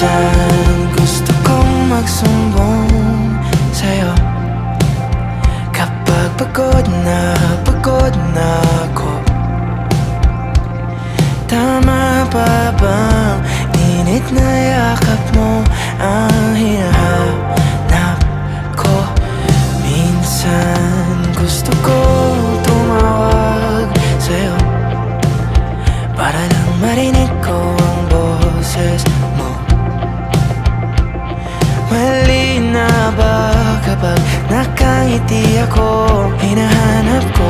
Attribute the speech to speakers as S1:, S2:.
S1: Minsan gusto kong magsumbong sa'yo kapag pagod na ako. Tama pa bang init na yakap mo ang hinahanap ko? Minsan gusto ko tumawag sa'yo para lang marinig ko ang boses mo. Mali na ba kapag nakangiti ako? Hinahanap ko